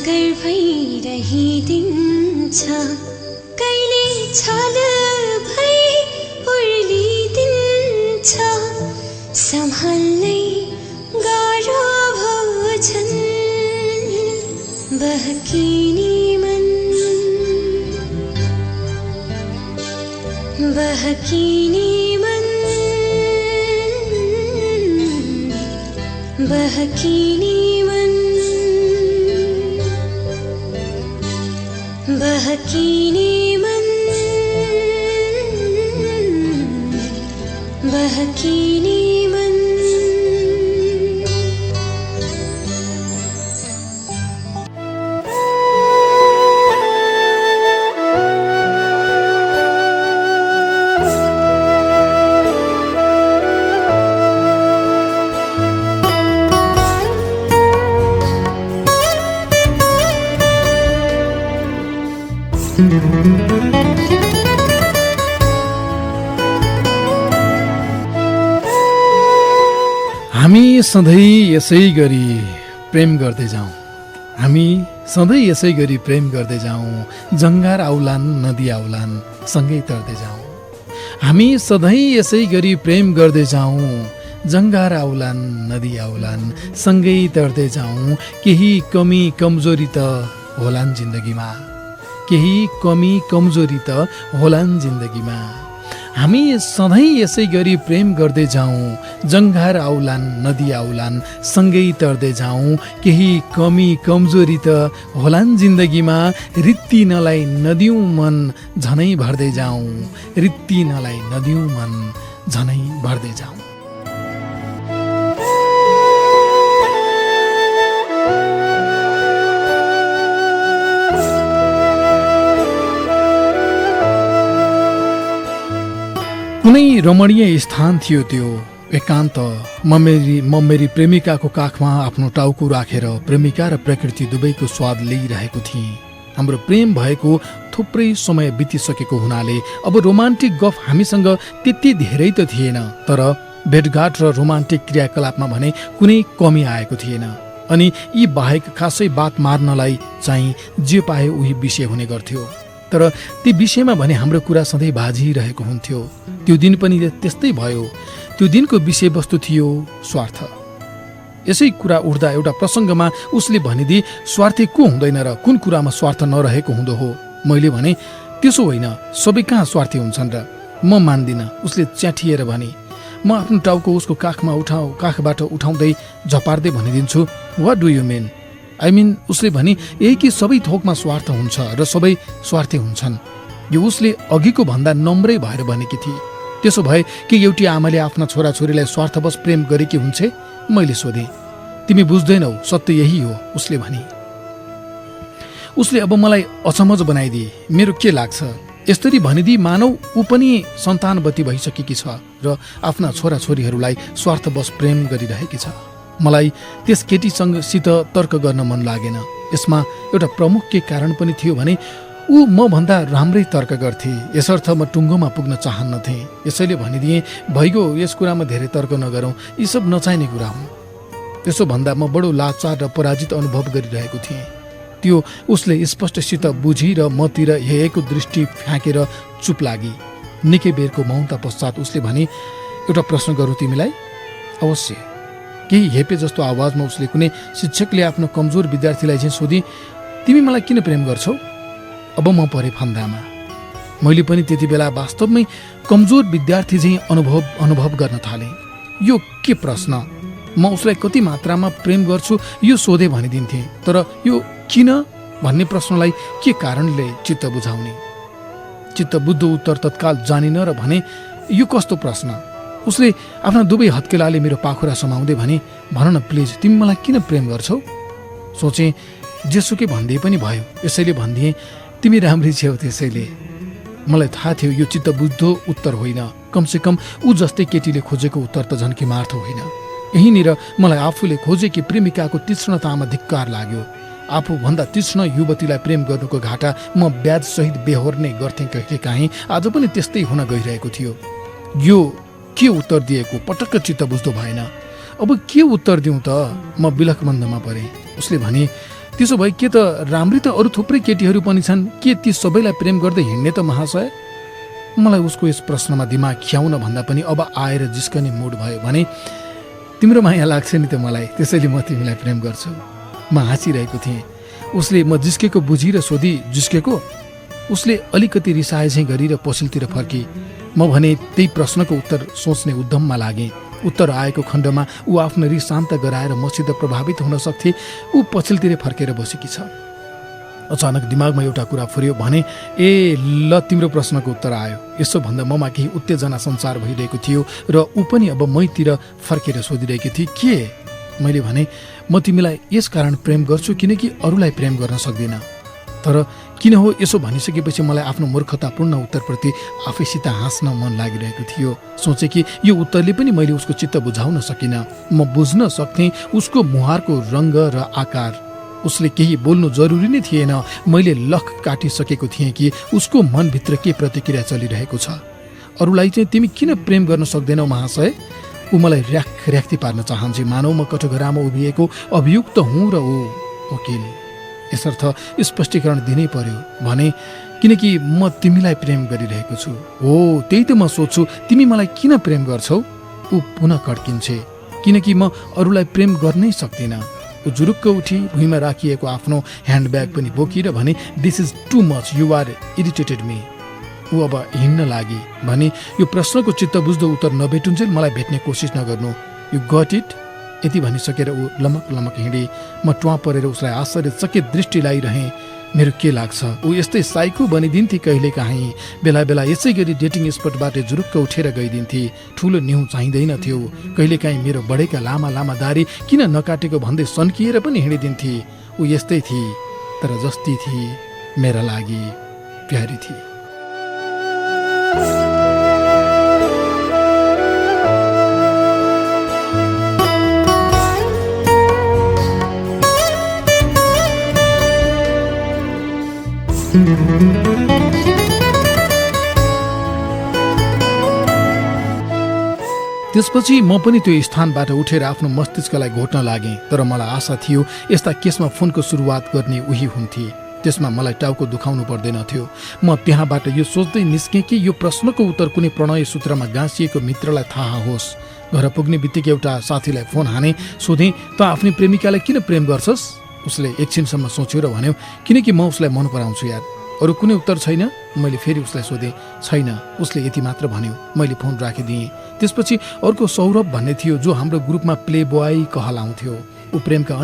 जागर भइरहिदिन्छ, कहिले छल भई उर्लिदिन्छ, सम्हाल्नै गाह्रो भोजन बहकिने मन, बहकिने मन, बहकिने मन, बहकिने मन, बहकिने मन। हामी सधैँ यसै गरी प्रेम गर्दै जाउँ, हामी सधैँ यसै गरी प्रेम गर्दै जाउँ, जङ्गार आउलान् नदी आउलान् सँगै तर्दै जाउँ। हामी सधैँ यसै गरी प्रेम गर्दै जाउँ, जङ्गार आउलान् नदी आउलान् सँगै तर्दै जाउँ। केही कमी कमजोरी त होलान् जिन्दगीमा, केही कमी कमजोरी त होलान् जिन्दगीमा। हामी सधैँ यसै गरी प्रेम गर्दै जाउँ, जङ्घार आउलान् नदी आउलान् सँगै तर्दै जाउँ। केही कमी कमजोरी त होलान् जिन्दगीमा, रित्ती नलाई नदिउँ मन झनै भर्दै जाउँ, रित्ती नलाई नदिउँ मन झनै भर्दै जाउँ। कुनै रमणीय स्थान थियो त्यो एकान्त। म मेरी प्रेमिकाको काखमा आफ्नो टाउको राखेर प्रेमिका र प्रकृति दुवैको स्वाद लिइरहेको थिएँ। हाम्रो प्रेम भएको थुप्रै समय बितिसकेको हुनाले अब रोमान्टिक गफ हामीसँग त्यति धेरै त थिएन, तर भेटघाट र रोमान्टिक क्रियाकलापमा भने कुनै कमी आएको थिएन। अनि यी बाहेक खासै बात मार्नलाई चाहिँ जे पाए उही विषय हुने गर्थ्यो। तर ती विषयमा भने हाम्रो कुरा सधैँ बाजिरहेको हुन्थ्यो। त्यो दिन पनि त्यस्तै भयो। त्यो दिनको विषयवस्तु थियो स्वार्थ। यसै कुरा उठ्दा एउटा प्रसङ्गमा उसले भनिदिए, स्वार्थी को हुँदैन र कुन कुरामा स्वार्थ नरहेको हुँदो हो? मैले भने, त्यसो होइन, सबै कहाँ स्वार्थी हुन्छन् र? म मान्दिनँ, उसले च्याठिएर भने। म आफ्नो टाउको उसको काखबाट उठाउँदै झपार्दै भनिदिन्छु, what do you mean? I mean, उसले भने, यही कि सबै थोकमा स्वार्थ हुन्छ र सबै स्वार्थी हुन्छन्। यो उसले अघिको भन्दा नम्रै भएर भनेकी थिए। त्यसो भए कि एउटी आमाले आफ्ना छोराछोरीलाई स्वार्थवश प्रेम गरेकी हुन्छे? मैले सोधेँ। तिमी बुझ्दैनौ, सत्य यही हो, उसले भने। उसले अब मलाई अचम्मज बनाइदिए। मेरो के लाग्छ, यसरी भनिदिए मानौ ऊ पनि सन्तानवती भइसकेकी छ र आफ्ना छोराछोरीहरूलाई स्वार्थवश प्रेम गरिरहेकी छ। मलाई त्यस केटीसँगसित तर्क गर्न मन लागेन। यसमा एउटा प्रमुख के कारण पनि थियो भने ऊ म भन्दा राम्रै तर्क गर्थे। यसर्थ म टुङ्गोमा पुग्न चाहन्नथेँ। यसैले भनिदिएँ, भइगयो, यस कुरामा धेरै तर्क नगरौँ, यी सब नचाहिने कुरा हुन्। त्यसो भन्दा म बडो लाचार र पराजित अनुभव गरिरहेको थिएँ। त्यो उसले स्पष्टसित बुझी र मतिर हेरेको दृष्टि फ्याँकेर चुप लागि। निकै बेरको मौनता पश्चात उसले भने, एउटा प्रश्न गरौँ तिमीलाई? अवश्य। केही हेपे जस्तो आवाजमा उसले कुनै शिक्षकले आफ्नो कमजोर विद्यार्थीलाई चाहिँ सोधी, तिमी मलाई किन प्रेम गर्छौ? अब म परे फन्दामा। मैले पनि त्यति बेला वास्तवमै कमजोर विद्यार्थी चाहिँ अनुभव गर्न थालेँ। यो के प्रश्न? म उसलाई कति मात्रामा प्रेम गर्छु यो सोधे भनिदिन्थेँ, तर यो किन भन्ने प्रश्नलाई के कारणले चित्त बुझाउने? चित्त बुझ्दो उत्तर तत्काल जानिन र भने, यो कस्तो प्रश्न? उसले आफ्ना दुवै हत्केलाले मेरो पाखुरा समाउँदै भने, भन न प्लिज, तिमी मलाई किन प्रेम गर्छौ? सोचेँ, जेसुकै भनिदिए पनि भयो, यसैले भनिदिएँ, तिमी राम्री छेउ। त्यसैले मलाई थाहा थियो यो चित्त बुझ्दो उत्तर होइन, कमसेकम ऊ जस्तै केटीले खोजेको उत्तर त झन् किमार्थ होइन। यहीँनिर मलाई आफूले खोजेकी प्रेमिकाको तीक्ष्णतामा धिक्कार लाग्यो। आफूभन्दा तीक्ष्ण युवतीलाई प्रेम गर्नुको घाटा म ब्याजसहित बेहोर्ने गर्थेँ कहिलेकाहीँ। आज पनि त्यस्तै हुन गइरहेको थियो। यो के उत्तर दिएको पटक्क चित्त बुझ्दो भएन। अब के उत्तर दिउँ त? म बिलखबन्दमा परेँ। उसले भने, त्यसो भए के त राम्री त अरू थुप्रै केटीहरू पनि छन्, के ती सबैलाई प्रेम गर्दै हिँड्ने त महाशय? मलाई उसको यस प्रश्नमा दिमाग खियाउन भन्दा पनि अब आएर जिस्कने मुड भयो भने तिम्रो माया लाग्छ नि त मलाई, त्यसैले म तिमीलाई प्रेम गर्छु। म हाँसिरहेको थिएँ। उसले म जिस्केको बुझी र सोधी जिस्केको? उसले अलिकति रिसाए झैँ गरी र पछिल्तिर फर्की। म भने त्यही प्रश्नको उत्तर सोच्ने उद्यममा लागेँ। उत्तर आएको खण्डमा ऊ आफ्नो रिस शान्त गराएर मसित प्रभावित हुन सक्थे। ऊ पछिल्तिर फर्केर बसेकी छ। अचानक दिमागमा एउटा कुरा फुर्यो भने ए ल तिम्रो प्रश्नको उत्तर आयो। यसो भन्दा ममा केही उत्तेजना सञ्चार भइरहेको थियो र ऊ पनि अब मैतिर फर्केर सोधिरहेकी थिए के? मैले भने म तिमीलाई यस कारण प्रेम गर्छु किनकि अरूलाई प्रेम गर्न सक्दिनँ। तर किन हो यसो भनिसकेपछि मलाई आफ्नो मूर्खतापूर्ण उत्तरप्रति आफैसित हाँस्न मन लागिरहेको थियो। सोचे कि यो उत्तरले पनि मैले उसको चित्त बुझाउन सकिनँ। म बुझ्न सक्थेँ उसको मुहारको रङ्ग र आकार। उसले केही बोल्नु जरुरी नै थिएन। मैले लख काटिसकेको थिएँ कि उसको मनभित्र के प्रतिक्रिया चलिरहेको छ। अरूलाई चाहिँ तिमी किन प्रेम गर्न सक्दैनौ महाशय? ऊ मलाई र्याक्ती पार्न चाहन्छे, मानौ म कठघरामा उभिएको अभियुक्त हुँ र ऊ वकिल। यसर्थ स्पष्टीकरण दिनै पर्यो भने किनकि म तिमीलाई प्रेम गरिरहेको छु। हो त्यही त म सोध्छु, तिमी मलाई किन प्रेम गर्छौ? ऊ पुनः कड्किन्छे किनकि म अरूलाई प्रेम गर्नै सक्दिनँ। ऊ जुरुक्क उठी भुइँमा राखिएको आफ्नो ह्यान्डब्याग पनि बोकिएर भने this is too much, you are irritated me. ऊ अब हिँड्न लागि भने यो प्रश्नको चित्त बुझ्दो उत्तर नभेटुन्जेल मलाई भेट्ने कोसिस नगर्नु, यु गट इट। यति भनिसकेर ऊ लमक लमक हिँडे। म ट्वा परेर उसलाई आश्चर्यचकित दृष्टि लगाइरहेँ। मेरो के लाग्छ ऊ यस्तै साइको बनिदिन्थे कहिलेकाहीँ। बेला बेला यसै गरी डेटिङ स्पटबाट जुरुक्क उठेर गइदिन्थे। ठुलो न्यु चाहिँदैन थियो। कहिलेकाहीँ मेरो बढेका लामा लामा दारी किन नकाटेको भन्दै सन्किएर पनि हिँडिदिन्थे। ऊ यस्तै थिए तर जस्ती थिए मेरा लागि प्यारी थिए। त्यसपछि म पनि त्यो स्थानबाट उठेर आफ्नो मस्तिष्कलाई घोट्न लागेँ। तर मलाई आशा थियो यस्ता केसमा फोनको सुरुवात गर्ने उही हुन्थे। त्यसमा मलाई टाउको दुखाउनु पर्दैन थियो। म त्यहाँबाट यो सोच्दै निस्केँ कि यो प्रश्नको उत्तर कुनै प्रणय सूत्रमा गाँसिएको मित्रलाई थाहा होस्। घर पुग्ने बित्तिकै एउटा साथीलाई फोन हाने सोधेँ त आफ्नै प्रेमिकालाई किन प्रेम गर्छस्? उसले एकछिनसम्म सोच्यो र भन्यो किनकि म उसलाई मन पराउँछु यार। अरू कुनै उत्तर छैन? मैले फेरि उसलाई सोधेँ। छैन। उसले यति मात्र भन्यो। मैले फोन राखिदिएँ। त्यसपछि अर्को सौरभ भन्ने थियो जो हाम्रो ग्रुपमा प्ले बोय कहलाउँथ्यो। ऊ प्रेमका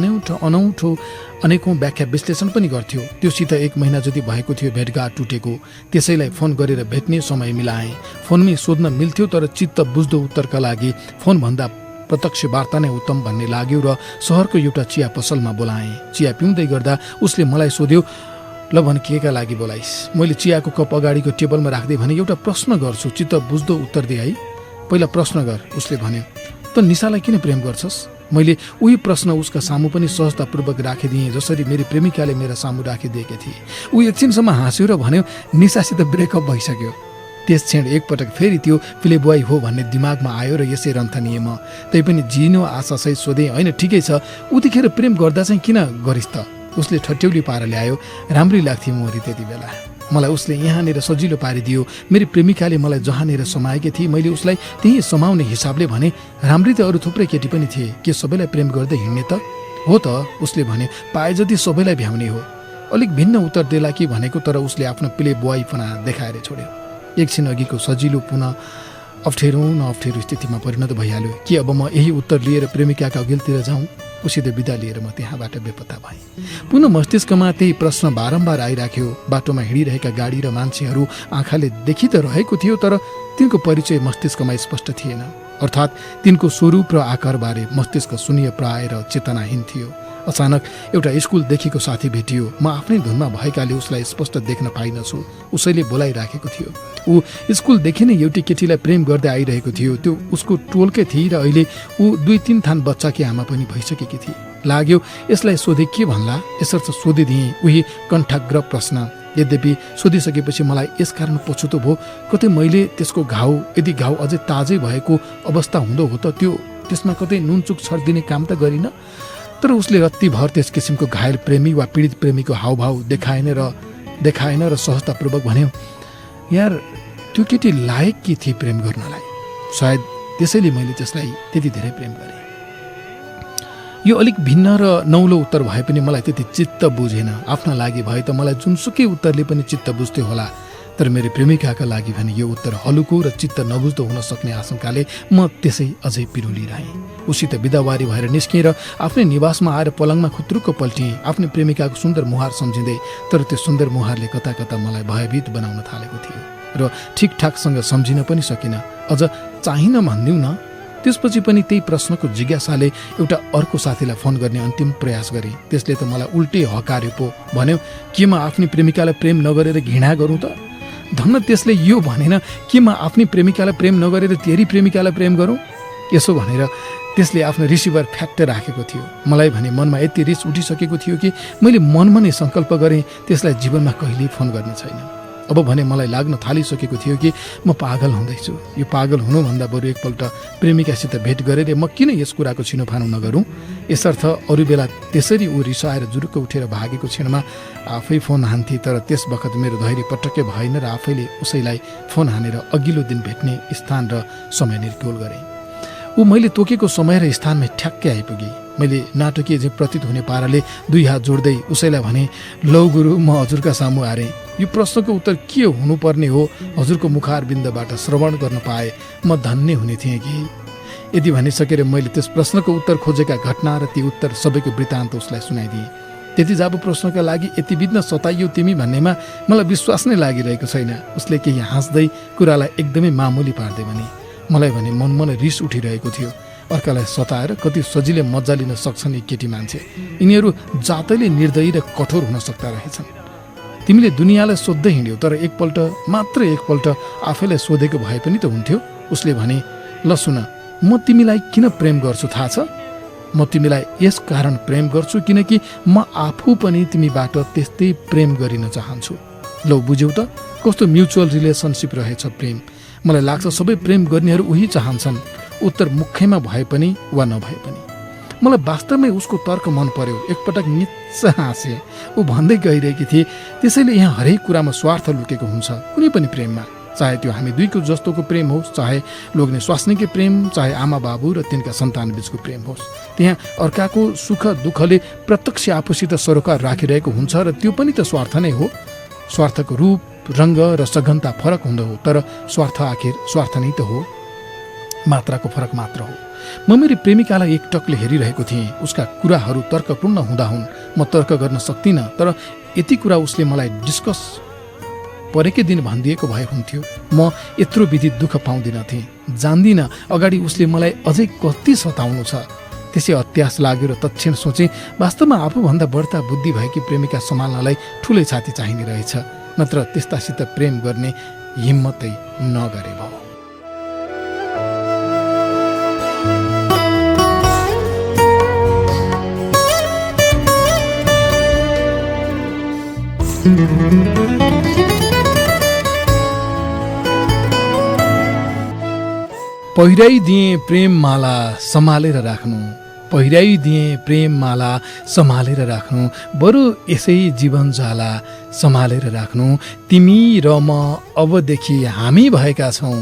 अनौठो अनेकौँ व्याख्या विश्लेषण पनि गर्थ्यो। त्योसित 1 महिना जति भएको थियो भेटघाट टुटेको। त्यसैलाई फोन गरेर भेट्ने समय मिलाएँ। फोनमै सोध्न मिल्थ्यो तर चित्त बुझ्दो उत्तरका लागि फोनभन्दा प्रत्यक्ष वार्ता नै उत्तम भन्ने लाग्यो र सहरको एउटा चिया पसलमा बोलाएँ। चिया पिउँदै गर्दा उसले मलाई सोध्यो ल भन केका लागि बोलाइस्? मैले चियाको कप अगाडिको टेबलमा राख्दै भने एउटा प्रश्न गर्छु, चित्त बुझ्दो उत्तर दे है। पहिला प्रश्न गर। उसले भन्यो त निशालाई किन प्रेम गर्छस्? मैले उही प्रश्न उसका सामु पनि सहजतापूर्वक राखिदिएँ जसरी मेरी प्रेमिकाले मेरा सामु राखिदिएकी थिए। ऊ एकछिनसम्म हाँस्यो र भन्यो निशासित ब्रेकअप भइसक्यो। त्यस क्षण एकपटक फेरि त्यो प्ले बोय हो भन्ने दिमागमा आयो र यसै रन्थनिए म। तै पनि जिनो आशासहित सोधेँ होइन ठिकै छ, उतिखेर प्रेम गर्दा चाहिँ किन गरिस् त? उसले ठट्यौली पारा ल्यायो। राम्रै लाग्थ्यो मोरी त्यति बेला। मलाई उसले यहाँनिर सजिलो पारिदियो। मेरी प्रेमिकाले मलाई जहाँनिर समाएकी थिए मैले उसलाई त्यही समाउने हिसाबले भने राम्रै त अरू थुप्रै केटी पनि थिए, के सबैलाई प्रेम गर्दै हिँड्ने त? हो त, उसले भने पाए जति सबैलाई भ्याउने हो। अलिक भिन्न उत्तर देला कि भनेको तर उसले आफ्नो प्ले बोय फना देखाएर छोड्यो। एकछिन अघिको सजिलो पुनः अप्ठ्यारो न अप्ठ्यारो स्थितिमा परिणत भइहाल्यो। के अब म यही उत्तर लिएर प्रेमिकाका अघिल्तिर जाउँ? उसित बिदा लिएर म त्यहाँबाट बेपत्ता भएँ। पुनः मस्तिष्कमा त्यही प्रश्न बारम्बार आइराख्यो। बाटोमा हिँडिरहेका गाडी र मान्छेहरू आँखाले देखि त रहेको थियो तर तिनको परिचय मस्तिष्कमा स्पष्ट थिएन। अर्थात् तिनको स्वरूप र आकारबारे मस्तिष्क शून्य प्राय र चेतनाहीन थियो। अचानक एउटा स्कुलदेखिको साथी भेटियो। म आफ्नै धुनमा भएकाले उसलाई स्पष्ट देख्न पाइनछु। उसैले बोलाइराखेको थियो। ऊ स्कुलदेखि नै एउटी केटीलाई प्रेम गर्दै आइरहेको थियो। त्यो उसको टोलकै थिए र अहिले ऊ 2-3 थान बच्चाकी आमा पनि भइसकेकी थिए। लाग्यो यसलाई सोधे के भन्ला, यसर्थ सोधिदिएँ उही कण्ठाग्र प्रश्न। यद्यपि सोधिसकेपछि मलाई यसकारण पछुतो भयो, कतै मैले त्यसको घाउ, यदि घाउ अझै ताजै भएको अवस्था हुँदो हो त त्यसमा कतै नुनचुक छर्दिने काम त गरिन। तर उसले रत्तिभर त्यस किसिमको घायल प्रेमी वा पीडित प्रेमीको हावभाव देखाएन र सहजतापूर्वक भन्यो, यार त्यो केटी लायक के थिए प्रेम गर्नलाई, सायद त्यसैले मैले त्यसलाई त्यति धेरै प्रेम गरेँ। यो अलिक भिन्न र नौलो उत्तर भए पनि मलाई त्यति चित्त बुझेन। आफ्ना लागि भए त मलाई जुनसुकै उत्तरले पनि चित्त बुझ्थ्यो होला, तर मेरो प्रेमिकाका लागि भने यो उत्तर हलुको र चित्त नबुझ्दो हुन सक्ने आशंकाले म त्यसै अझै पिरुलिरहेँ। उसित बिदावारी भएर निस्किएर आफ्नै निवासमा आएर पलङमा खुत्रुक्क पल्टिएँ, आफ्नै प्रेमिकाको सुन्दर मुहार सम्झिँदै। तर त्यो सुन्दर मुहारले कता कता मलाई भयभीत बनाउन थालेको थियो र ठिकठाकसँग सम्झिन पनि सकिनँ। अझ चाहिन भन्दिउँ न। त्यसपछि पनि त्यही प्रश्नको जिज्ञासाले एउटा अर्को साथीलाई फोन गर्ने अन्तिम प्रयास गरेँ। त्यसले त मलाई उल्टै हकार्यो पो, भन्यो, के म आफ्नै प्रेमिकालाई प्रेम नगरेर घृणा गरौँ त? धन्न त्यसले यो भनेन कि म आफ्नै प्रेमिकालाई प्रेम नगरेर तेरी प्रेमिकालाई प्रेम गरौँ। यसो भनेर त्यसले आफ्नो रिसिभर फ्याक्ट राखेको थियो। मलाई भने मनमा यति रिस उठिसकेको थियो कि मैले मनमा नै सङ्कल्प गरेँ त्यसलाई जीवनमा कहिल्यै फोन गर्ने छैन। अब भने मलाई लाग्न थालिसकेको थियो कि म पागल हुँदैछु। यो पागल हुनुभन्दा बरु एकपल्ट प्रेमिकासित भेट गरेर म किन यस कुराको छिनोफानो नगरौँ। यसर्थ अरू बेला त्यसरी ऊ रिसाएर जुरुक्क उठेर भागेको क्षणमा आफै फोन हान्थे, तर त्यस बखत मेरो धैर्य पटक्कै भएन र आफैले उसैलाई फोन हानेर अघिल्लो दिन भेट्ने स्थान र समय निर्क्योल गरेँ। ऊ मैले तोकेको समय र स्थानमा ठ्याक्कै आइपुगे। मैले नाटकीय चाहिँ प्रतीत हुने पाराले दुई हात जोड्दै उसैलाई भने, लौ गुरु, म हजुरका सामु हारेँ। यो प्रश्नको उत्तर के हुनुपर्ने हो हजुरको मुखारबिन्दबाट श्रवण गर्न पाए म धन्य हुने थिएँ कि। यदि भनिसकेर मैले त्यस प्रश्नको उत्तर खोजेका घटना र ती उत्तर सबैको वृत्तान्त उसलाई सुनाइदिएँ। त्यति जब प्रश्नका लागि यति बित्न सताइयो तिमी भन्नेमा मलाई विश्वास नै लागिरहेको छैन। उसले केही हाँस्दै कुरालाई एकदमै मामुली पार्दै भने। मलाई भने मनमा रिस उठिरहेको थियो। अर्कालाई सताएर कति सजिलै मजा लिन सक्छन् यी केटी मान्छे। यिनीहरू जातैले निर्दयी र कठोर हुन सक्दा रहेछन्। तिमीले दुनियाँलाई सोध्दै हिँड्यौ, तर मात्र एकपल्ट आफैलाई सोधेको भए पनि त हुन्थ्यो। उसले भने, ल सुन, म तिमीलाई किन प्रेम गर्छु थाहा छ? म तिमीलाई यस कारण प्रेम गर्छु किनकि म आफू पनि तिमीबाट त्यस्तै प्रेम गरिन चाहन्छु। ल बुझ्यौ त कस्तो म्युचुअल रिलेसनसिप रहेछ प्रेम। मलाई लाग्छ सबै प्रेम गर्नेहरू उही चाहन्छन्, उत्तर मुख्यमा भए पनि वा नभए पनि। मलाई वास्तवमै उसको तर्क मन पर्यो। एकपटक निच्च हाँसे। ऊ भन्दै गइरहेकी थिए, त्यसैले यहाँ हरेक कुरामा स्वार्थ लुकेको हुन्छ कुनै पनि प्रेममा। चाहे त्यो हामी दुईको जस्तोको प्रेम होस्, चाहे लोग्ने स्वास्नीकै प्रेम, चाहे आमा बाबु र तिनका सन्तान बीचको प्रेम होस्, त्यहाँ अर्काको सुख दुःखले प्रत्यक्ष आफूसित सरोकार राखिरहेको हुन्छ र त्यो पनि त स्वार्थ नै हो। स्वार्थको रूप, रङ्ग र सघनता फरक हुँदो हो, तर स्वार्थ आखिर स्वार्थ नै त हो, मात्राको फरक मात्र हो। म मेरी प्रेमिकालाई एकटकले हेरिरहेको थिएँ। उसका कुराहरू तर्कपूर्ण हुँदा हुन्। म तर्क गर्न सक्दिनँ, तर यति कुरा उसले मलाई डिस्कस परेकै दिन भनिदिएको भए हुन्थ्यो। म यत्रो विधि दुःख पाउँदिन थिएँ। जान्दिनँ अगाडि उसले मलाई अझै कति सताउनु छ। त्यसै अत्यास लाग्यो र तत्क्षण सोचेँ, वास्तवमा आफूभन्दा बढ्ता बुद्धि भएकी प्रेमिका सम्हाल्नलाई ठुलै छाती चाहिने रहेछ, नत्र त्यस्तासित प्रेम गर्ने हिम्मतै नगरे भयो। पहिराइदिए प्रेम माला सम्हालेर राख्नु, पहिराइदिए प्रेम माला सम्हालेर राख्नु, बरु यसै जीवन जाला सम्हालेर राख्नु। तिमी र म अबदेखि हामी भएका छौँ,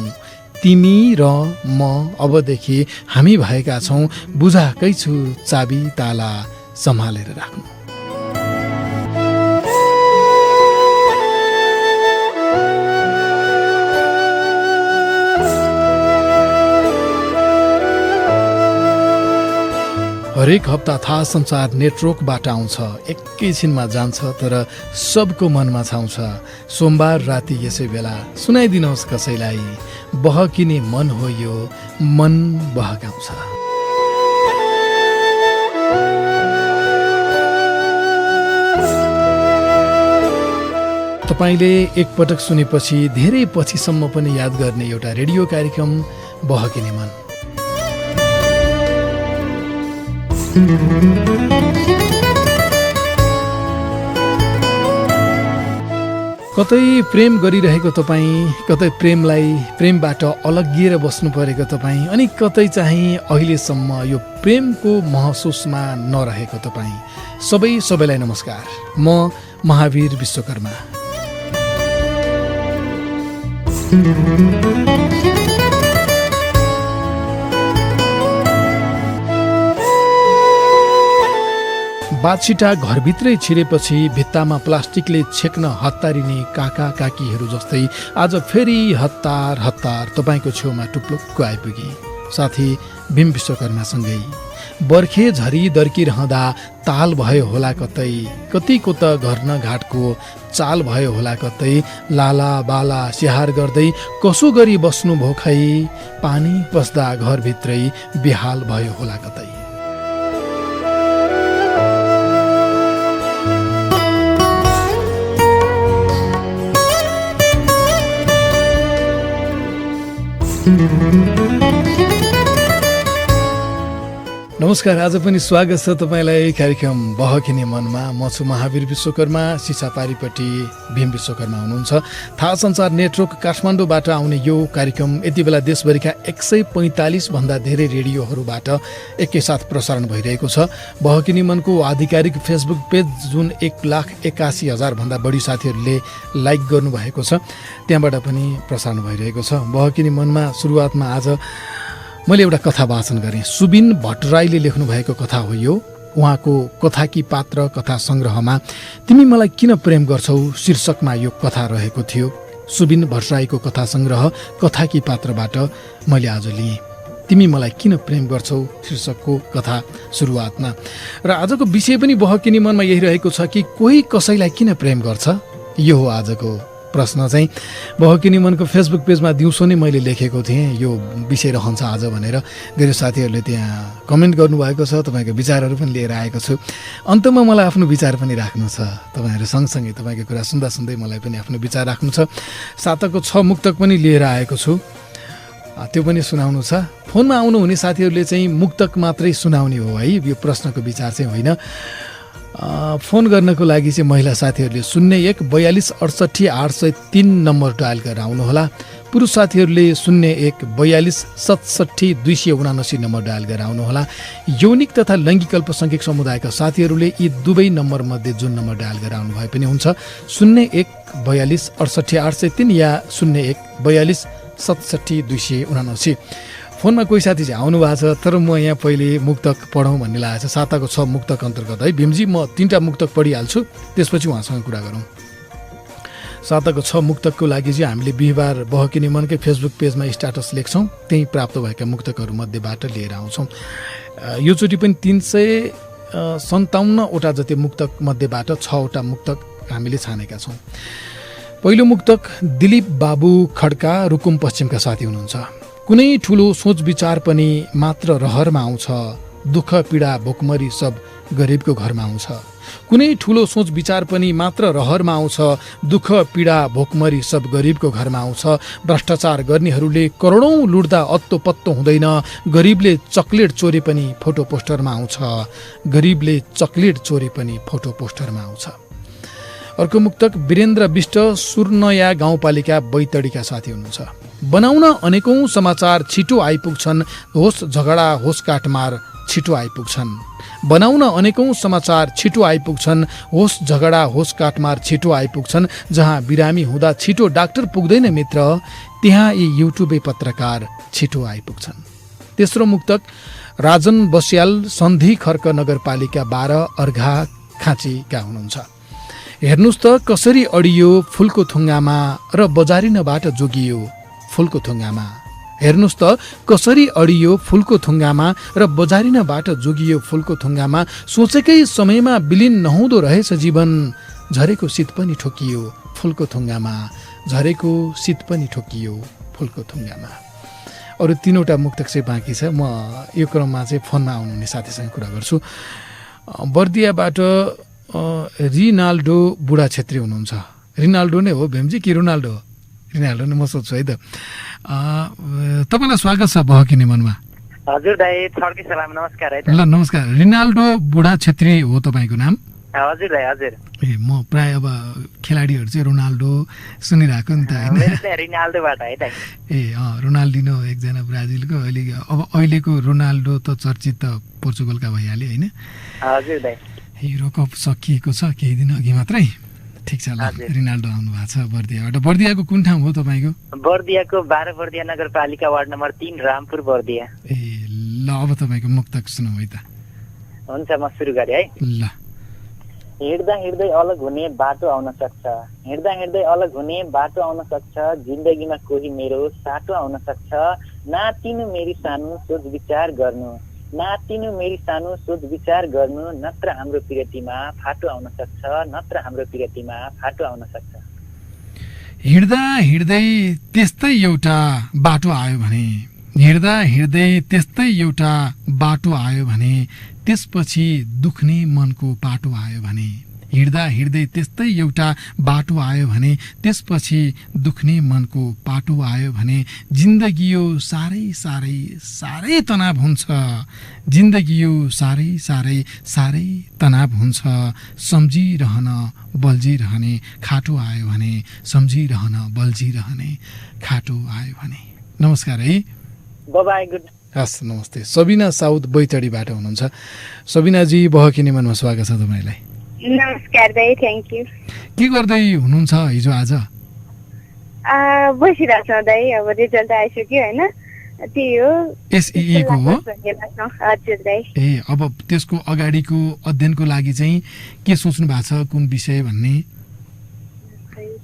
तिमी र म अबदेखि हामी भएका छौँ, बुझाकै छु चाबी ताला सम्हालेर राख्नु। हरेक हप्ता थाहा संसार नेटवर्कबाट आउँछ, एकैछिनमा जान्छ, तर सबको मनमा छाउँछ। सोमबार राति यसै बेला सुनाइदिनुहोस् कसैलाई, बहकिने मन हो यो, मन बहकाउँछ। तपाईँले एकपटक सुनेपछि धेरै पछिसम्म पनि याद गर्ने एउटा रेडियो कार्यक्रम बहकिने मन। कतै प्रेम गरिरहेको तपाईँ, कतै प्रेमबाट अलग्गिएर बस्नु परेको तपाईँ, अनि कतै चाहिँ अहिलेसम्म यो प्रेमको महसुसमा नरहेको तपाईँ, सबैलाई नमस्कार। म महावीर विश्वकर्मा। बाछिटा घरभित्रै छिरेपछि भित्तामा प्लास्टिकले छेक्न हतारिने काका काकीहरू जस्तै आज फेरि हतार तपाईँको छेउमा टुप्लुक्क आइपुगे। साथी भीम विश्वकर्मासँगै बर्खे झरी दर्किरहँदा ताल भयो होला कतै, कतिको त घर न घाटको चाल भयो होला कतै, लाला बाला स्याहार गर्दै कसो गरी बस्नु भो खै, पानी पस्दा घरभित्रै बेहाल भयो होला कतै। नमस्कार, आज पनि स्वागत छ तपाईँलाई कार्यक्रम बहकिने मनमा। म छु महावीर विश्वकर्मा, सिसापारीपट्टि भीम विश्वकर्मा हुनुहुन्छ। थाहा सञ्चार नेटवर्क काठमाडौँबाट आउने यो कार्यक्रम यति बेला देशभरिका 145 भन्दा धेरै रेडियोहरूबाट एकैसाथ प्रसारण भइरहेको छ। बहकिने मनको आधिकारिक फेसबुक पेज जुन 1,81,000 भन्दा बढी साथीहरूले लाइक गर्नुभएको छ, त्यहाँबाट पनि प्रसारण भइरहेको छ। बहकिने मनमा सुरुवातमा आज मैले एउटा कथा वाचन गरेँ। सुबिन भट्टराईले लेख्नुभएको कथा हो यो। उहाँको कथाकी पात्र कथा सङ्ग्रहमा तिमी मलाई किन प्रेम गर्छौ शीर्षकमा यो कथा रहेको थियो। सुबिन भट्टराईको कथा सङ्ग्रह कथाकी पात्रबाट मैले आज लिएँ। तिमी मलाई किन प्रेम गर्छौ शीर्षकको कथा सुरुवातमा। र आजको विषय पनि बहकिने मनमा यही रहेको छ कि कोही कसैलाई किन प्रेम गर्छ, यो हो आजको प्रश्न चाहिँ। बहकिने मनको फेसबुक पेजमा दिउँसो नै मैले लेखेको थिएँ यो विषय रहन्छ आज भनेर। धेरै साथीहरूले त्यहाँ कमेन्ट गर्नुभएको छ, तपाईँको विचारहरू पनि लिएर आएको छु। अन्तमा मलाई आफ्नो विचार पनि राख्नु छ। तपाईँहरू सँगसँगै तपाईँको कुरा सुन्दा सुन्दै मलाई पनि आफ्नो विचार राख्नु छ। साताको 6 मुक्तक पनि लिएर आएको छु, त्यो पनि सुनाउनु छ। फोनमा आउनुहुने साथीहरूले चाहिँ मुक्तक मात्रै सुनाउने हो है, यो प्रश्नको विचार चाहिँ होइन। फोन गर्नको लागि चाहिँ महिला साथीहरूले 01 42 68 803 नम्बर डायल गरेर आउनुहोला। पुरुष साथीहरूले 01 42 67 279 नम्बर डायल गरेर आउनुहोला। यौनिक तथा लैङ्गिक अल्पसङ्ख्यक समुदायका साथीहरूले यी दुवै नम्बरमध्ये जुन नम्बर डायल गरेर आउनुभए पनि हुन्छ, 01 42 68 803 या 01 42 67 279। फोनमा कोही साथी चाहिँ आउनु भएको छ, तर म यहाँ पहिले मुक्तक पढौँ भन्ने लागेको छ। साताको 6 मुक्तक अन्तर्गत है भीमजी, म 3टा मुक्तक पढिहाल्छु, त्यसपछि उहाँसँग कुरा गरौँ। साताको 6 मुक्तकको लागि चाहिँ हामीले बिहिबार बहकिने मनकै फेसबुक पेजमा स्ट्याटस लेख्छौँ, त्यहीँ प्राप्त भएका मुक्तकहरू मध्येबाट लिएर आउँछौँ। योचोटि पनि 357वटा जति मुक्तक मध्येबाट 6वटा मुक्तक हामीले छानेका छौँ। पहिलो मुक्तक दिलीप बाबु खड्का, रुकुम पश्चिमका साथी हुनुहुन्छ। कुनै ठुलो सोच विचार पनि मात्र रहरमा आउँछ, दुःख पीडा भोकमरी सब गरिबको घरमा आउँछ। कुनै ठुलो सोच विचार पनि मात्र रहरमा आउँछ, दुःख पीडा भोकमरी सब गरिबको घरमा आउँछ। भ्रष्टाचार गर्नेहरूले करोडौँ लुट्दा अत्तो पत्तो हुँदैन, गरिबले चक्लेट चोरे पनि फोटो पोस्टरमा आउँछ, गरिबले चक्लेट चोरे पनि फोटो पोस्टरमा आउँछ। अर्को मुक्तक वीरेन्द्र विष्ट, सुर्नया गाउँपालिका बैतडीका साथी हुनुहुन्छ। बनाउन अनेकौं समाचार छिटो आइपुग्छन्, होस् झगडा होस् काटमार छिटो आइपुग्छन्। बनाउन अनेकौं समाचार छिटो आइपुग्छन्, होस् झगडा होस् काटमार छिटो आइपुग्छन्। जहाँ बिरामी हुँदा छिटो डाक्टर पुग्दैन मित्र, त्यहाँ यी युट्युबे पत्रकार छिटो आइपुग्छन्। तेस्रो मुक्तक राजन बस्याल, सन्धि खर्क नगरपालिका 12 अर्घा खाँचीका हुनुहुन्छ। हेर्नुस् त कसरी अडियो फुलको थुङ्गामा र बजारिनबाट जोगियो फुलको थुङ्गामा। हेर्नुस् त कसरी अडियो फुलको थुङ्गामा र बजारिनबाट जोगियो फुलको थुङ्गामा। सोचेकै समयमा विलिन नहुँदो रहेछ जीवन, झरेको शीत पनि ठोकियो फुलको थुङ्गामा, झरेको शीत पनि ठोकियो फुलको थुङ्गामा। अरू 3वटा मुक्तक चाहिँ बाँकी छ। म यो क्रममा चाहिँ फोनमा आउनुहुने साथीसँग कुरा गर्छु। बर्दियाबाट रिनाल्डो बुढा छेत्री हुनुहुन्छ। रिनाल्डो नै हो भीमजी कि रोनाल्डो? रिनाल्डो नै म सोध्छु है त। तपाईँलाई स्वागत छ बहकिने मनमा। हजुर दाइ, छड्के सलाम, नमस्कार है। ल नमस्कार। रिनाल्डो बुढा छेत्री हो तपाईँको नाम? हजुर दाइ हजुर। ए म प्राय अब खेलाडीहरू चाहिँ रोनाल्डो सुनिरहेको नि त होइन। मेरो चाहिँ रिनाल्डोबाट है दाइ। ए रोनाल्डिनो एकजना ब्राजिलको अहिलेको रोनाल्डो त चर्चित त पोर्चुगलका भइहाल्यो होइन। हजुर दाइ। युरो कप सकिएको छ केही दिन अघि मात्रै। ठिक छ ल, रिनाल्डो आउनु भएको छ बर्दियाबाट। बर्दियाको कुन ठाउँ हो तपाईँको? बर्दियाको 12 बर्दिया नगरपालिका वार्ड नम्बर 3 रामपुर बर्दिया। ए ल, अब तपाईँको मुक्तक सुनौ है त। हुन्छ म सुरु गरेँ है। ल। हिँड्दा हिँड्दै अलग हुने बाटो आउन सक्छ, हिँड्दा हिँड्दै अलग हुने बाटो आउन सक्छ, जिन्दगीमा कोही मेरो साटो आउन सक्छ। नातिनु मेरी सानो सोच विचार गर्नु, नातिनु मेरी सानो सोच विचार गर्नु, नत्र हाम्रो पिरतीमा फाटो आउन सक्छ, नत्र हाम्रो पिरतीमा फाटो आउन सक्छ। हिँड्दा हिँड्दै त्यस्तै एउटा बाटो आयो भने, हिँड्दा हिँड्दै त्यस्तै एउटा बाटो आयो भने, त्यसपछि दुख्ने मनको पाटो आयो भने, हिँड्दा हिँड्दै त्यस्तै एउटा बाटो आयो भने, त्यसपछि दुख्ने मनको पाटो आयो भने, जिन्दगी यो साह्रै साह्रै साह्रै तनाव हुन्छ, जिन्दगी यो साह्रै साह्रै साह्रै तनाव हुन्छ। सम्झिरहन बल्झिरहने खाटो आयो भने, सम्झिरहन बल्झिरहने खाटो आयो भने। नमस्कार है। Bye-bye good. हस् नमस्ते। सबिना साउद बैतडीबाट हुनुहुन्छ। सबिनाजी बहकिने मनमा स्वागत छ तपाईँलाई। नमस्कार दाइ, थ्याङ्क यू। के गर्दै हुनुहुन्छ हिजो आज? बसिरहेको छ दाइ, अब रिजल्ट आइसक्यो होइन, त्यही हो। एसई को हो? हजुर दाइ। ए अब त्यसको अगाडिको अध्ययनको लागि चाहिँ के सोच्नु भएको छ, कुन विषय भन्ने?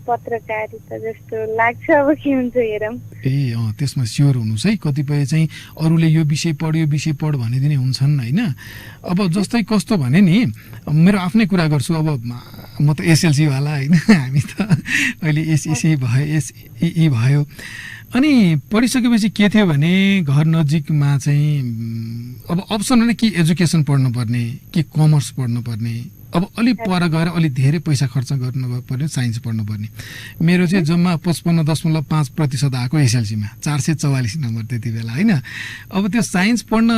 पत्रकारिता जस्तो लाग्छ, अब के हुन्छ हेरौँ। ए त्यसमा स्योर हुनुहोस् है। कतिपय चाहिँ अरूले यो विषय पढ यो विषय पढ भनिदिने हुन्छन् होइन। अब जस्तै कस्तो भने नि, मेरो आफ्नै कुरा गर्छु। अब म त एसएलसी वाला होइन, हामी त अहिले एसएससी भयो, एसई भयो। अनि पढिसकेपछि के थियो भने घर नजिकमा चाहिँ अब अप्सन भने कि एजुकेसन पढ्नुपर्ने कि कमर्स पढ्नुपर्ने। अब अलि पर गएर अलि धेरै पैसा खर्च गर्नु पर्ने, साइन्स पढ्नुपर्ने। मेरो चाहिँ जम्मा 55.5% आएको एसएलसीमा, 444 नम्बर त्यति बेला होइन। अब त्यो साइन्स पढ्न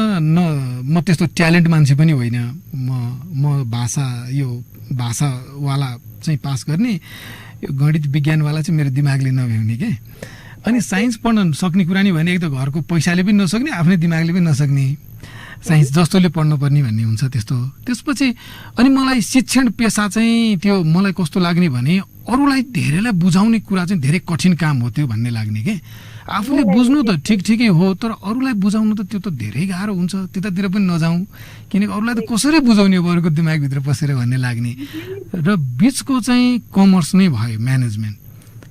म त्यस्तो ट्यालेन्ट मान्छे पनि होइन। म भाषावाला चाहिँ पास गर्ने, यो गणित विज्ञानवाला चाहिँ मेरो दिमागले नभ्याउने के। अनि साइन्स पढ्न सक्ने कुरा नि भने एक त घरको पैसाले पनि नसक्ने, आफ्नै दिमागले पनि नसक्ने। साइन्स जस्तोले पढ्नुपर्ने भन्ने हुन्छ त्यस्तो। त्यसपछि अनि मलाई शिक्षण पेसा चाहिँ त्यो मलाई कस्तो लाग्ने भने अरूलाई धेरैलाई बुझाउने कुरा चाहिँ धेरै कठिन काम हो त्यो भन्ने लाग्ने के। आफूले बुझ्नु त ठिकै हो, तर अरूलाई बुझाउनु त त्यो त धेरै गाह्रो हुन्छ। त्यतातिर पनि नजाउँ, किनकि अरूलाई त कसरी बुझाउने हो अरूको दिमागभित्र पसेर भन्ने लाग्ने। र बिचको चाहिँ कमर्स नै भयो, म्यानेजमेन्ट।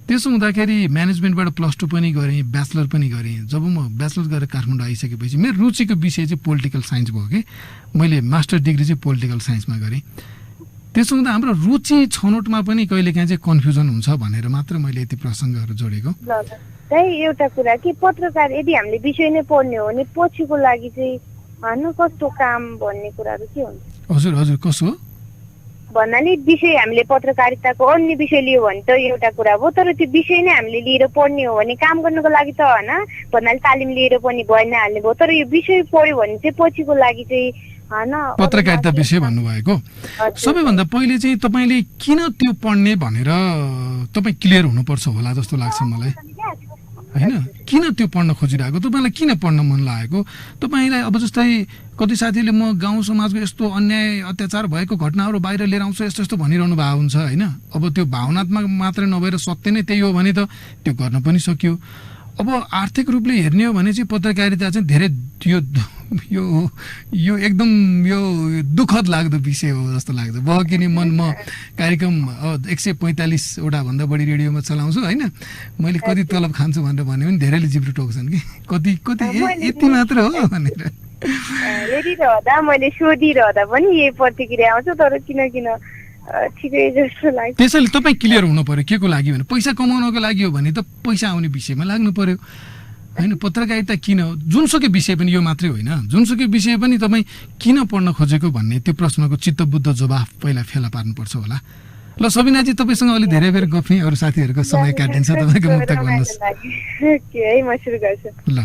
त्यसो हुँदाखेरि म्यानेजमेन्टबाट +2 पनि गरेँ, ब्याचलर पनि गरेँ। जब म ब्याचलर गरेर काठमाडौँ आइसकेपछि मेरो रुचिको विषय चाहिँ पोलिटिकल साइन्स भयो कि। मैले मास्टर डिग्री चाहिँ पोलिटिकल साइन्समा गरेँ। त्यसो हुँदा हाम्रो रुचि छनौटमा पनि कहिलेकाहीँ चाहिँ कन्फ्युजन हुन्छ भनेर मात्र मैले यति प्रसङ्गहरू जोडेको। एउटा कुरा कि पत्रकार यदि हामीले विषय नै पढ्ने हो भने पछिको लागि चाहिँ होइन कस्तो काम भन्ने कुराहरू के हुन्छ? हजुर हजुर कसो भन्नाले विषय हामीले पत्रकारिताको अन्य विषय लियो भने त एउटा कुरा हो, तर त्यो विषय नै हामीले लिएर पढ्ने हो भने काम गर्नको लागि त होइन, भन्नाले तालिम लिएर पनि भएन हाल्ने भयो। तर यो विषय पढ्यो भने चाहिँ पछिको लागि चाहिँ होइन पत्रकारिता विषय भन्नुभएको। सबैभन्दा पहिले चाहिँ तपाईँले किन त्यो पढ्ने भनेर तपाईँ क्लियर हुनुपर्छ होला जस्तो लाग्छ मलाई होइन। किन त्यो पढ्न खोजिरहेको, तपाईँलाई किन पढ्न मन लागेको? तपाईँलाई अब जस्तै कति साथीले म गाउँ समाजको यस्तो अन्याय अत्याचार भएको घटनाहरू बाहिर लिएर आउँछु यस्तो यस्तो भनिरहनु भएको हुन्छ होइन। अब त्यो भावनात्मक मात्रै नभएर सत्य नै त्यही हो भने त त्यो गर्न पनि सकियो। अब आर्थिक रूपले हेर्ने हो भने चाहिँ पत्रकारिता चाहिँ धेरै यो एकदम यो दुःखद लाग्दो विषय हो जस्तो लाग्छ। बहकिने मन म कार्यक्रम 145 वटा भन्दा बढी रेडियोमा चलाउँछु होइन। मैले कति तलब खान्छु भनेर भन्यो भने धेरैले जिब्रो टोक्छन् कि कति यति मात्र हो भनेर। हेरिरहँदा मैले सोधिरहँदा पनि यही प्रतिक्रिया आउँछ, तर किन ठिकै जस्तो लाग्छ। त्यसैले तपाईँ क्लियर हुनु पर्यो के को लागि भने पैसा कमाउनको लागि हो भने त पैसा आउने विषयमा लाग्नु पर्यो होइन। पत्रकारिता किन हो, जुनसुकै विषय पनि, यो मात्रै होइन, जुनसुकै विषय पनि तपाईँ किन पढ्न खोजेको भन्ने त्यो प्रश्नको चित्तबुद्ध जवाफ पहिला फेला पार्नुपर्छ होला। ल सबिनाजी तपाईँसँग अलि धेरै बेर गफेँ, अरू साथीहरूको समय काटिन्छ, तपाईँको मुक्तक भन्नुहोस्। है म सुरु गर्छु। ल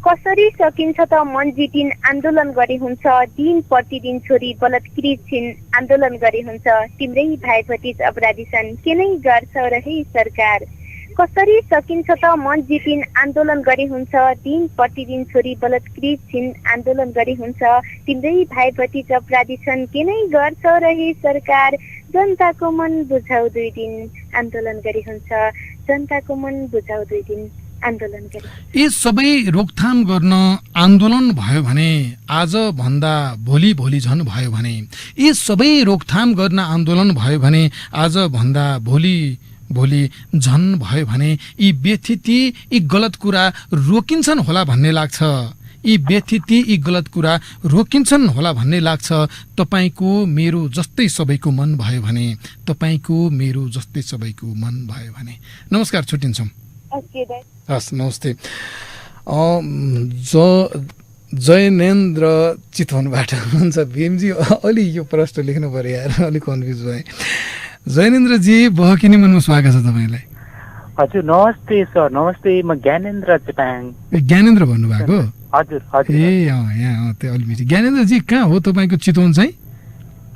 कसरी सकिन्छ त मन जितिन आन्दोलन गरी हुन्छ दिन प्रतिदिन छोरी बलात्कृत छिन् आन्दोलन गरी हुन्छ तिम्रै भाइ भतिज अपराधी छन् के नै गर्छ र हे सरकार कसरी सकिन्छ त मन जितिन आन्दोलन गरी हुन्छ दिन प्रतिदिन छोरी बलात्कृत छिन् आन्दोलन गरी हुन्छ तिम्रै भाइ भतिज अपराधी छन् के नै गर्छ र हे सरकार जनताको मन बुझाउ 2 दिन आन्दोलन गरी हुन्छ जनताको मन बुझाउ 2 दिन आन्दोलन गरी। यी सबै रोकथाम गर्न आन्दोलन भयो भने आज भन्दा भोलि भोलि झन् भयो भने यी सबै रोकथाम गर्न आन्दोलन भयो भने आज भन्दा भोलि भोलि झन् भयो भने यी व्यथिति यी गलत कुरा रोकिन्छन् होला भन्ने लाग्छ यी व्यथिति यी गलत कुरा रोकिन्छन् होला भन्ने लाग्छ तपाईको मेरो जस्तै सबैको मन भयो भने तपाईको मेरो जस्तै सबैको मन भयो भने। नमस्कार छुट्टिन्छौँ। हस् नमस्ते। जयनेन्द्र चितवनबाट हुन्छ भीमजी अलि यो प्रश्न लेख्नु पर्यो यार अलिक कन्फ्युज भएँ। जयनेन्द्रजी बहकिनी मनमा स्वागत छ तपाईँलाई। हजुर नमस्ते सर नमस्ते म ज्ञानेन्द्र चेपाङ। ज्ञानेन्द्र भन्नुभएको? हजुर हजुर ए यहाँ त्यो अलि मिठी। ज्ञानेन्द्रजी कहाँ हो तपाईँको चितवन चाहिँ?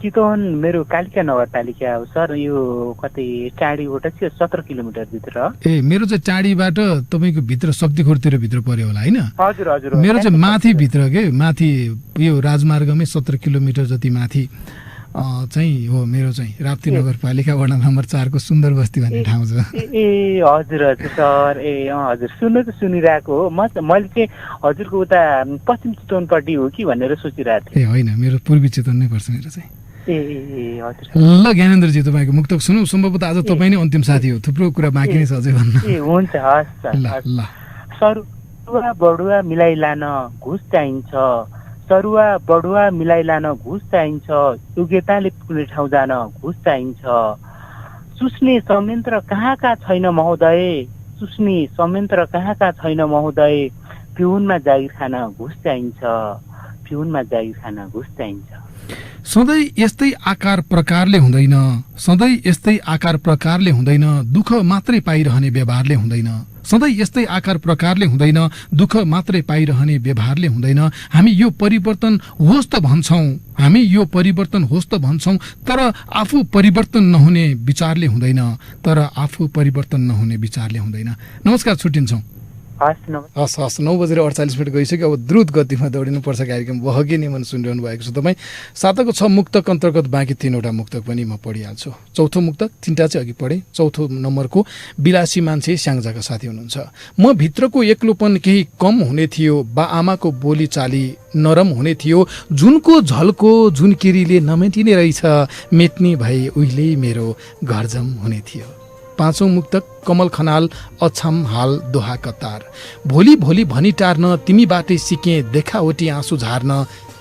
चितवन मेरो कालिका नगरपालिका हो सर यो कतै टाढीबाट चाहिँ 17 किलोमिटर भित्र। ए मेरो चाहिँ टाढीबाट तपाईँको भित्र शक्तिखोरतिर भित्र पर्यो होला होइन? हजुर हजुर मेरो चाहिँ माथि भित्र के माथि यो राजमार्गमै 17 किलोमिटर जति माथि चाहिँ हो मेरो चाहिँ राप्ती नगरपालिका वडा नम्बर 4 को सुन्दर बस्ती भन्ने ठाउँ छ। ए हजुर हजुर सर ए हजुर सुन्नु त सुनिरहेको हो मैले चाहिँ हजुरको उता पश्चिम चितवनपट्टि हो कि भनेर सोचिरहेको थिएँ। ए होइन मेरो पूर्वी चितवन नै पर्छ मेरो चाहिँ। ए हजुर ल ज्ञानेन्द्रजी तपाईँको मुक्तक सुनौ सम्भवतः आज तपाईँ नै अन्तिम साथी हो थुप्रो कुरा बाँकी नै छ अझै भन्न। ए हुन्छ हस् ल सरुवा बढुवा मिलाई लान घुस चाहिन्छ सरुवा बढुवा मिलाई लान घुस चाहिन्छ योग्यताले पुग्ने ठाउँ जान घुस चाहिन्छ चुस्ने संयन्त्र कहाँका छैन महोदय चुस्ने संयन्त्र कहाँका छैन महोदय पिउनमा जागिर खान घुस चाहिन्छ पिउनमा जागिर खान घुस चाहिन्छ। सधैँ यस्तै आकार प्रकारले हुँदैन सधैँ यस्तै आकार प्रकारले हुँदैन दुःख मात्रै पाइरहने व्यवहारले हुँदैन सधैँ यस्तै आकार प्रकारले हुँदैन दुःख मात्रै पाइरहने व्यवहारले हुँदैन हामी यो परिवर्तन होस् त भन्छौँ हामी यो परिवर्तन होस् त भन्छौँ तर आफू परिवर्तन नहुने विचारले हुँदैन तर आफू परिवर्तन नहुने विचारले हुँदैन। नमस्कार छुट्टिन्छौँ। हस् हस् 9:48 गइसक्यो। अब द्रुत गतिमा दौडिनुपर्छ कार्यक्रम बहकी निमन सुनिरहनु भएको छ तपाईँ। 7को 6 मुक्तक अन्तर्गत बाँकी 3वटा मुक्तक पनि म पढिहाल्छु। चौथो मुक्तक 3टा चाहिँ अघि पढेँ। चौथो नम्बरको बिलासी मान्छे स्याङ्जाका साथी हुनुहुन्छ। म भित्रको एक्लोपन केही कम हुने थियो बा आमाको बोली चाली नरम हुने थियो जुनको झल्को जुनकिरीले नमेटिने रहेछ मेट्ने भए उहिले मेरो घरजम हुने थियो। 5औं मुक्तक कमल खनाल अछाम हाल दोहा कतार भोलि भोलि भनी टार्न तिमीबाटै सिकेँ देखावटी आँसु झार्न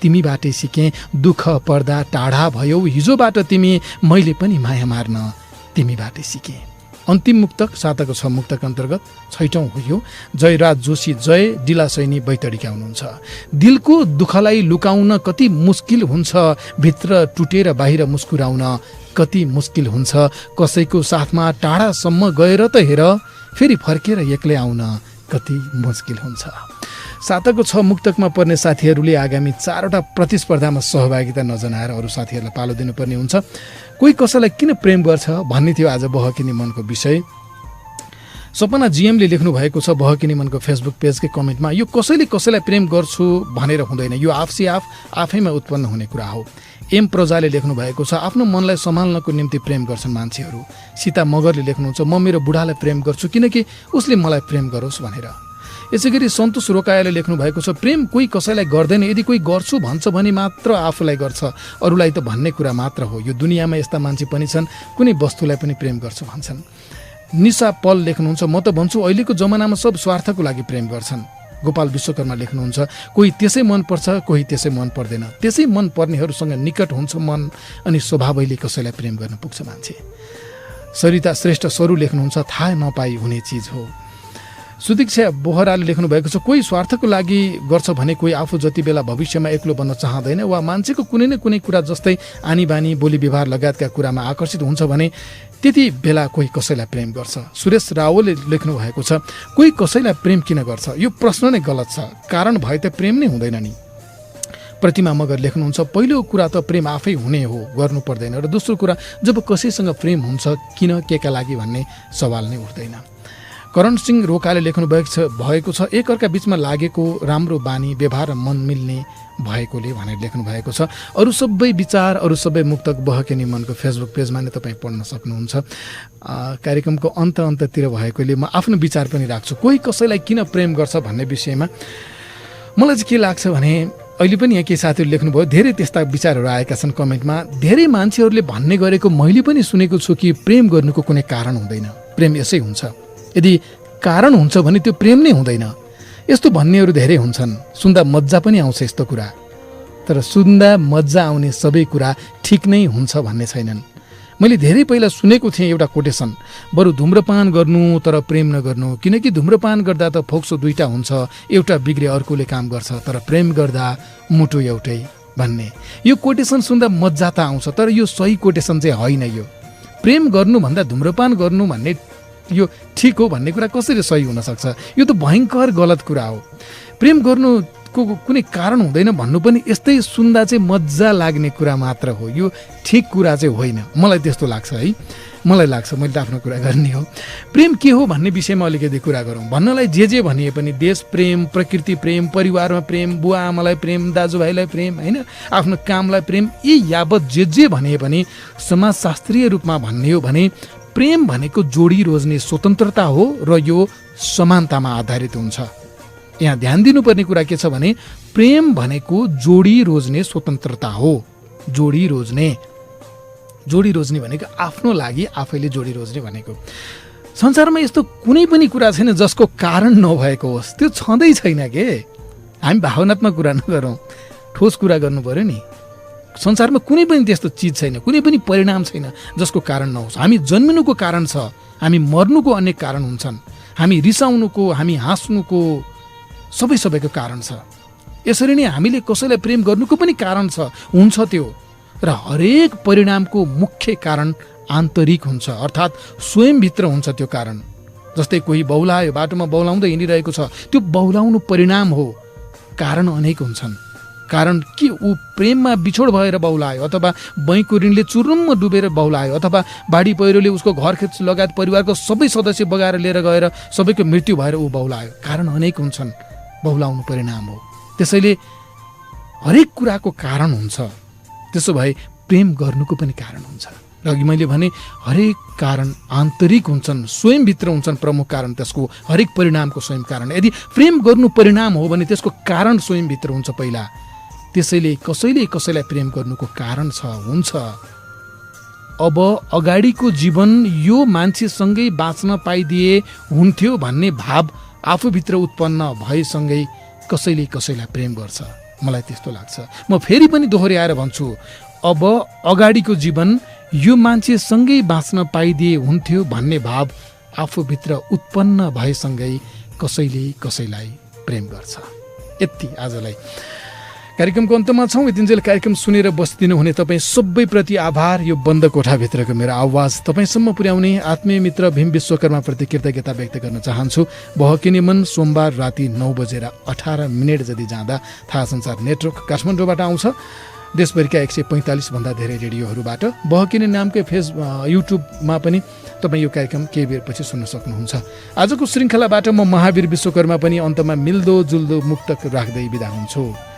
तिमीबाटै सिकेँ दुःख पर्दा टाढा भयौ हिजोबाट तिमी मैले पनि माया मार्न तिमीबाटै सिकेँ। अन्तिम मुक्तक 7को 6 मुक्तक अन्तर्गत 6औं हो यो। जयराज जोशी जय डिलासैनी बैतडीका हुनुहुन्छ। दिलको दुःखलाई लुकाउन कति मुस्किल हुन्छ भित्र टुटेर बाहिर मुस्कुराउन कति मुस्किल हुन्छ कसैको साथमा टाढासम्म गएर त हेर फेरि फर्केर एक्लै आउन कति मुस्किल हुन्छ। 7को 6 मुक्तकमा पर्ने साथीहरूले आगामी 4वटा प्रतिस्पर्धामा सहभागिता नजनाएर अरू साथीहरूलाई पालो दिनुपर्ने हुन्छ। कोही कसैलाई किन प्रेम गर्छ भन्ने थियो आज बहकिनी मनको विषय। सपना जीएमले लेख्नु भएको छ बहकिनी मनको फेसबुक पेजकै कमेन्टमा यो कसैले कसैलाई प्रेम गर्छु भनेर हुँदैन यो आफैमा उत्पन्न हुने कुरा हो। एम प्रजाले लेख्नु भएको छ आफ्नो मनलाई सम्हाल्नको निम्ति प्रेम गर्छन् मान्छेहरू। सीता मगरले लेख्नुहुन्छ म मेरो बुढालाई प्रेम गर्छु किनकि उसले मलाई प्रेम गरोस् भनेर। यसैगरी सन्तोष रोकायाले लेख्नु भएको छ प्रेम कोही कसैलाई गर्दैन यदि कोही गर्छु भन्छ भने मात्र आफूलाई गर्छ अरूलाई त भन्ने कुरा मात्र हो। यो दुनियाँमा यस्ता मान्छे पनि छन् कुनै वस्तुलाई पनि प्रेम गर्छु भन्छन्। निशा पल लेख्नुहुन्छ म त भन्छु अहिलेको जमानामा सब स्वार्थको लागि प्रेम गर्छन्। गोपाल विश्वकर्मा लेख्नुहुन्छ कोही त्यसै मन पर्छ कोही त्यसै मन पर्दैन त्यसै मन पर्नेहरूसँग निकट हुन्छ मन अनि स्वभावैले कसैलाई प्रेम गर्न पुग्छ मान्छे। सरिता श्रेष्ठ सरू लेख्नुहुन्छ थाहा नपाई हुने चिज हो। सुदीक्षा बोहराले लेख्नु भएको छ, कोही स्वार्थको लागि गर्छ भने कोही आफू जति बेला भविष्यमा एक्लो बन्न चाहँदैन वा मान्छेको कुनै न कुनै कुरा जस्तै आनी बानी बोली व्यवहार लगायतका कुरामा आकर्षित हुन्छ भने त्यति बेला कोही कसैलाई प्रेम गर्छ। सुरेश रावलले लेख्नु भएको छ, कोही कसैलाई प्रेम किन गर्छ? यो प्रश्न नै गलत छ, कारण भए त प्रेम नै हुँदैन नि। प्रतिमा मगर लेख्नुहुन्छ, पहिलो कुरा त प्रेम आफै हुने हो, गर्नु पर्दैन। र दोस्रो कुरा, जब कसैसँग प्रेम हुन्छ किन केका लागि भन्ने सवाल नै उठ्दैन। करण सिंह रोकाले लेख्नु भएको छ, एकअर्का बिचमा लागेको राम्रो बानी व्यवहार र मन मिल्ने भएकोले भनेर लेख्नु भएको छ। अरू सबै विचार, अरू सबै मुक्तक बहकिने मनको फेसबुक पेजमा नै तपाईँ पढ्न सक्नुहुन्छ। कार्यक्रमको अन्ततिर भएकोले म आफ्नो विचार पनि राख्छु। कोही कसैलाई किन प्रेम गर्छ भन्ने विषयमा मलाई चाहिँ के लाग्छ भने, अहिले पनि यहाँ केही साथीहरू लेख्नुभयो, धेरै त्यस्ता विचारहरू आएका छन् कमेन्टमा। धेरै मान्छेहरूले भन्ने गरेको मैले पनि सुनेको छु कि प्रेम गर्नुको कुनै कारण हुँदैन, प्रेम यसै हुन्छ। यदि कारण हुन्छ भने त्यो प्रेम नै हुँदैन। यस्तो भन्नेहरू धेरै हुन्छन्। सुन्दा मजा पनि आउँछ यस्तो कुरा, तर सुन्दा मजा आउने सबै कुरा ठिक नै हुन्छ भन्ने छैनन्। मैले धेरै पहिला सुनेको थिएँ एउटा कोटेसन, बरु धुम्रपान गर्नु तर प्रेम नगर्नु, किनकि धुम्रपान गर्दा त फोक्सो दुईटा हुन्छ, एउटा बिग्रे अर्कोले काम गर्छ, तर प्रेम गर्दा मुटु एउटै भन्ने। यो कोटेसन सुन्दा मजा त आउँछ, तर यो सही कोटेसन चाहिँ होइन। यो प्रेम गर्नुभन्दा धुम्रपान गर्नु भन्ने यो ठिक हो भन्ने कुरा कसरी सही हुन सक्छ? यो त भयङ्कर गलत कुरा हो। प्रेम गर्नुको कुनै कारण हुँदैन भन्नु पनि यस्तै सुन्दा चाहिँ मजा लाग्ने कुरा मात्र हो, यो ठिक कुरा चाहिँ होइन। मलाई त्यस्तो लाग्छ है, मलाई लाग्छ, मैले आफ्नो कुरा गर्ने हो। प्रेम के हो भन्ने विषयमा अलिकति कुरा गरौँ। भन्नलाई जे भनिए पनि देश प्रेम, प्रकृति प्रेम, परिवारमा प्रेम, बुवा आमालाई प्रेम, दाजुभाइलाई प्रेम, होइन, आफ्नो कामलाई प्रेम, यी यावत जे भनिए पनि समाजशास्त्रीय रूपमा भन्ने हो भने प्रेम भनेको जोडी रोज्ने स्वतन्त्रता हो र यो समानतामा आधारित हुन्छ। यहाँ ध्यान दिनुपर्ने कुरा के छ भने प्रेम भनेको जोडी रोज्ने स्वतन्त्रता हो। जोडी रोज्ने भनेको आफ्नो लागि आफैले जोडी रोज्ने भनेको। संसारमा यस्तो कुनै पनि कुरा छैन जसको कारण नभएको होस्, त्यो छँदै छैन के। हामी भावनात्मक कुरा नगरौँ, ठोस कुरा गर्नु पर्यो नि। संसारमा कुनै पनि त्यस्तो चिज छैन, कुनै पनि परिणाम छैन जसको कारण नहोस्। हामी जन्मिनुको कारण छ, हामी मर्नुको अनेक कारण हुन्छन्, हामी रिसाउनुको, हामी हाँस्नुको, सबैको कारण छ। यसरी नै हामीले कसैलाई प्रेम गर्नुको पनि कारण हुन्छ त्यो। र हरेक परिणामको मुख्य कारण आन्तरिक हुन्छ, अर्थात् स्वयंभित्र हुन्छ त्यो कारण। जस्तै कोही बौलायो, बाटोमा बौलाउँदै हिँडिरहेको छ, त्यो बौलाउनु परिणाम हो। कारण अनेक हुन्छन्। कारण के, ऊ प्रेममा बिछोड भएर बौलायो, अथवा बैंकको ऋणले चुरुम्म डुबेर बौलायो, अथवा बाढी पहिरोले उसको घर खेत लगायत परिवारको सबै सदस्य बगाएर लिएर गएर सबैको मृत्यु भएर ऊ बौलायो। कारण अनेक हुन्छन्, बौलाउनु परिणाम हो। त्यसैले हरेक कुराको कारण हुन्छ। त्यसो भए प्रेम गर्नुको पनि कारण हुन्छ। र अघि मैले भने हरेक कारण आन्तरिक हुन्छन्, स्वयंभित्र हुन्छन् प्रमुख कारण त्यसको, हरेक परिणामको स्वयं कारण। यदि प्रेम गर्नु परिणाम हो भने त्यसको कारण स्वयंभित्र हुन्छ पहिला। त्यसैले कसैले कसैलाई प्रेम गर्नुको कारण हुन्छ। अब अगाडिको जीवन यो मान्छेसँगै बाँच्न पाइदिए हुन्थ्यो भन्ने भाव आफूभित्र उत्पन्न भएसँगै कसैले कसैलाई प्रेम गर्छ। मलाई त्यस्तो लाग्छ। म फेरि पनि दोहोऱ्याएर भन्छु, अब अगाडिको जीवन यो मान्छेसँगै बाँच्न पाइदिए हुन्थ्यो भन्ने भाव आफूभित्र उत्पन्न भएसँगै कसैले कसैलाई प्रेम गर्छ। यति आजलाई कार्यक्रमको अन्तमा छौँ। यतिन्जेल कार्यक्रम सुनेर बसिदिनु हुने तपाईँ सबैप्रति आभार। यो बन्द कोठाभित्रको मेरो आवाज तपाईँसम्म पुर्याउने आत्मीय मित्र भीम विश्वकर्माप्रति कृतज्ञता व्यक्त गर्न चाहन्छु। बहकिने मन सोमबार राति 9:18 जति जाँदा थाहा संसार नेटवर्क काठमाडौँबाट आउँछ। देशभरिका 145 भन्दा धेरै रेडियोहरूबाट बहकिने नामकै युट्युबमा पनि तपाईँ यो कार्यक्रम केही बेरपछि सुन्न सक्नुहुन्छ। आजको श्रृङ्खलाबाट म महावीर विश्वकर्मा पनि अन्तमा मिल्दो जुल्दो मुक्तक राख्दै बिदा हुन्छु।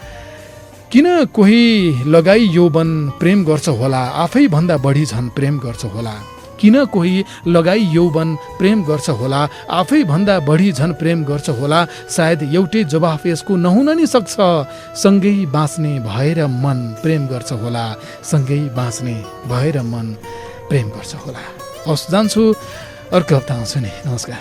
किन कोही लगाई यौवन प्रेम गर्छ होला, आफै भन्दा बढी झन् प्रेम गर्छ होला। किन कोही लगाई यौवन प्रेम गर्छ होला, आफै भन्दा बढी झन् प्रेम गर्छ होला। सायद एउटै जवाफ यसको नहुन नि सक्छ, सँगै बाँच्ने भएर मन प्रेम गर्छ होला, सँगै बाँच्ने भएर मन प्रेम गर्छ होला। हवस्, जान्छु, अर्को हप्ता आउँछु नि। नमस्कार।